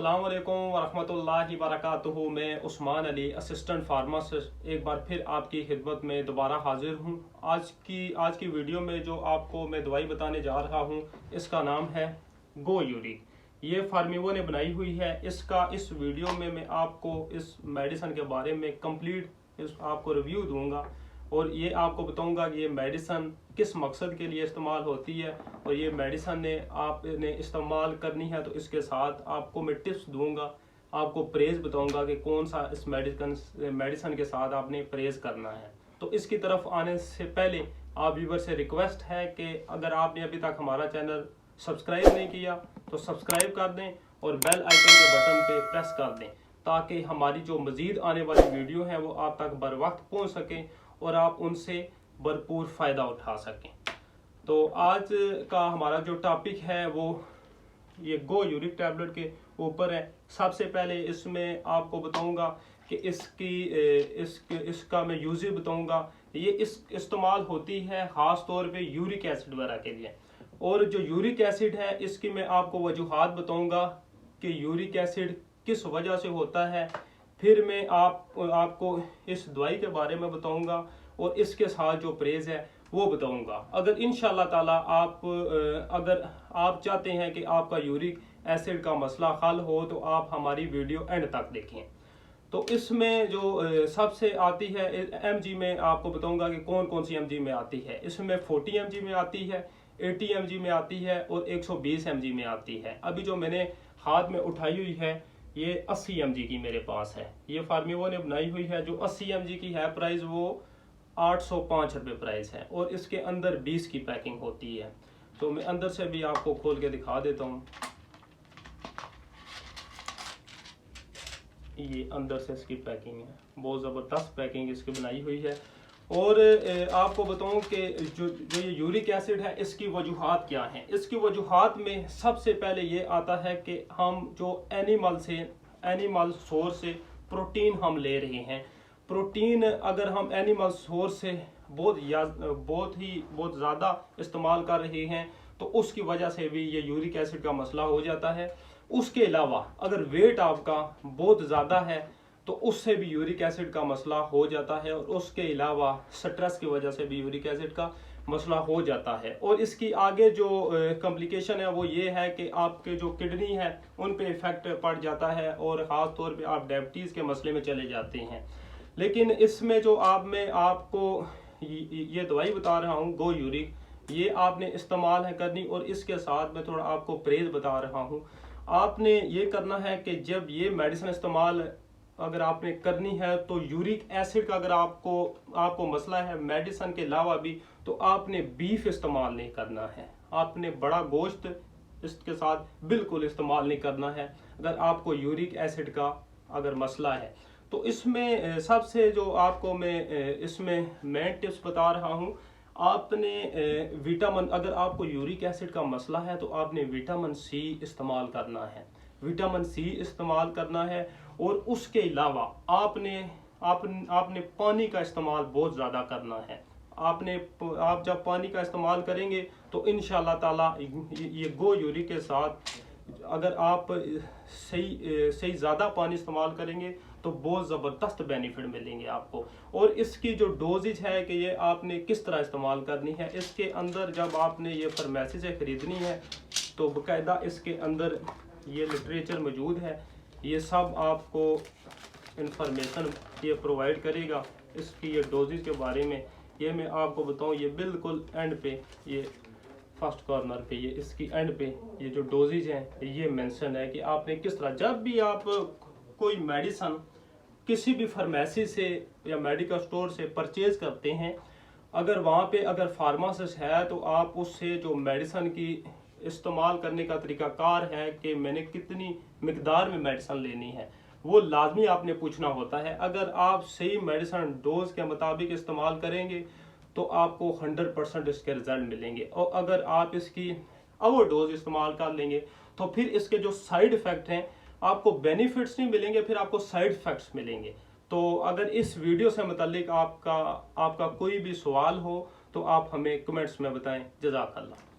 अस्सलाम वालेकुम वरहमतुल्लाहि वबरकातुहू। मैं उस्मान अली असिस्टेंट फार्मासिस्ट एक बार फिर आपकी खिदमत में दोबारा हाजिर हूँ। आज की वीडियो में जो आपको मैं दवाई बताने जा रहा हूँ इसका नाम है गो यूरिक। ये फार्मिवो ने बनाई हुई है। इस वीडियो में मैं आपको इस मेडिसिन के बारे में कंप्लीट आपको रिव्यू दूंगा और ये आपको बताऊंगा कि ये मेडिसिन किस मकसद के लिए इस्तेमाल होती है और ये मेडिसिन आपने इस्तेमाल करनी है तो इसके साथ आपको मैं टिप्स दूंगा, आपको परहेज बताऊंगा कि कौन सा इस मेडिसिन के साथ आपने परहेज करना है। तो इसकी तरफ आने से पहले आप व्यूअर से रिक्वेस्ट है कि अगर आपने अभी तक हमारा चैनल सब्सक्राइब नहीं किया तो सब्सक्राइब कर दें और बेल आइकन के बटन पे प्रेस कर दें ताकि हमारी जो मज़ीद आने वाली वीडियो हैं वो आप तक बर वक्त पहुँच सकें और आप उनसे भरपूर फ़ायदा उठा सकें। तो आज का हमारा जो टॉपिक है वो ये गो यूरिक टैबलेट के ऊपर है। सबसे पहले इसमें आपको बताऊंगा कि इसका मैं यूज़ बताऊंगा। ये इस्तेमाल होती है ख़ास तौर पे यूरिक एसिड वगैरह के लिए। और जो यूरिक एसिड है इसकी मैं आपको वजूहात बताऊंगा कि यूरिक एसिड किस वजह से होता है। फिर मैं आपको इस दवाई के बारे में बताऊंगा और इसके साथ जो परहेज है वो बताऊंगा। अगर इंशाल्लाह ताला अगर आप चाहते हैं कि आपका यूरिक एसिड का मसला हल हो तो आप हमारी वीडियो एंड तक देखें। तो इसमें जो सबसे आती है mg में आपको बताऊंगा कि कौन कौन सी mg में आती है। इसमें 40 mg में आती है, 80 mg में आती है और 120 mg में आती है। अभी जो मैंने हाथ में उठाई हुई है ये 80 mg की मेरे पास है। ये फार्मिवो ने बनाई हुई है। जो 80 mg की है प्राइस वो 805 रुपये प्राइस है और इसके अंदर 20 की पैकिंग होती है। तो मैं अंदर से भी आपको खोल के दिखा देता हूँ। ये अंदर से इसकी पैकिंग है, बहुत ज़बरदस्त पैकिंग इसकी बनाई हुई है। और आपको बताऊं कि जो ये यूरिक एसिड है इसकी वजूहात क्या हैं। इसकी वजूहात में सबसे पहले ये आता है कि हम जो एनिमल सोर्स से प्रोटीन हम ले रहे हैं। प्रोटीन अगर हम एनिमल सोर्स से बहुत ज़्यादा इस्तेमाल कर रहे हैं तो उसकी वजह से भी ये यूरिक एसिड का मसला हो जाता है। उसके अलावा अगर वेट आपका बहुत ज़्यादा है तो उससे भी यूरिक एसिड का मसला हो जाता है और उसके अलावा स्ट्रेस की वजह से भी यूरिक एसिड का मसला हो जाता है। और इसकी आगे जो कॉम्प्लिकेशन है वो ये है कि आपके जो किडनी है उन पे इफ़ेक्ट पड़ जाता है और ख़ास तौर पे आप डायबिटीज़ के मसले में चले जाते हैं। लेकिन इसमें जो आपको ये दवाई बता रहा हूँ गो यूरिक, ये आपने इस्तेमाल है करनी और इसके साथ मैं थोड़ा आपको परहेज बता रहा हूँ। आपने ये करना है कि जब ये मेडिसिन इस्तेमाल अगर आपने करनी है तो यूरिक एसिड का अगर आपको मसला है मेडिसिन के अलावा भी तो आपने बीफ इस्तेमाल नहीं करना है। आपने बड़ा गोश्त इसके साथ बिल्कुल इस्तेमाल नहीं करना है अगर आपको यूरिक एसिड का अगर मसला है। तो इसमें सबसे जो आपको मैं इसमें मेन टिप्स बता रहा हूँ। आपने विटामिन, अगर आपको यूरिक एसिड का मसला है तो आपने विटामिन सी इस्तेमाल करना है, विटामिन सी इस्तेमाल करना है। और उसके अलावा आपने पानी का इस्तेमाल बहुत ज़्यादा करना है। आप जब पानी का इस्तेमाल करेंगे तो इंशाल्लाह ताला ये गो यूरिक के साथ अगर आप सही ज़्यादा पानी इस्तेमाल करेंगे तो बहुत ज़बरदस्त बेनिफिट मिलेंगे आपको। और इसकी जो डोजेज है कि ये आपने किस तरह इस्तेमाल करनी है, इसके अंदर जब आपने ये फार्मेसी से ख़रीदनी है तो बाकायदा इसके अंदर ये लिटरेचर मौजूद है। ये सब आपको इंफॉर्मेशन ये प्रोवाइड करेगा। इसकी ये डोजेज के बारे में ये मैं आपको बताऊँ, ये बिल्कुल एंड पे ये फर्स्ट कॉर्नर पे ये इसकी एंड पे ये जो डोजेज हैं ये मेंशन है कि आपने किस तरह, जब भी आप कोई मेडिसिन किसी भी फार्मेसी से या मेडिकल स्टोर से परचेज करते हैं, अगर वहाँ पे अगर फार्मासिस्ट है तो आप उससे जो मेडिसिन की इस्तेमाल करने का तरीक़ाकार है कि मैंने कितनी मिकदार में मेडिसिन लेनी है वो लाजमी आपने पूछना होता है। अगर आप सही मेडिसिन डोज के मुताबिक इस्तेमाल करेंगे तो आपको 100% इसके रिजल्ट मिलेंगे। और अगर आप इसकी ओवर डोज इस्तेमाल कर लेंगे तो फिर इसके जो साइड इफ़ेक्ट हैं आपको बेनिफिट्स नहीं मिलेंगे, फिर आपको साइड इफ़ेक्ट्स मिलेंगे। तो अगर इस वीडियो से मुताल्लिक आपका कोई भी सवाल हो तो आप हमें कमेंट्स में बताएं। जज़ाकल्लाह।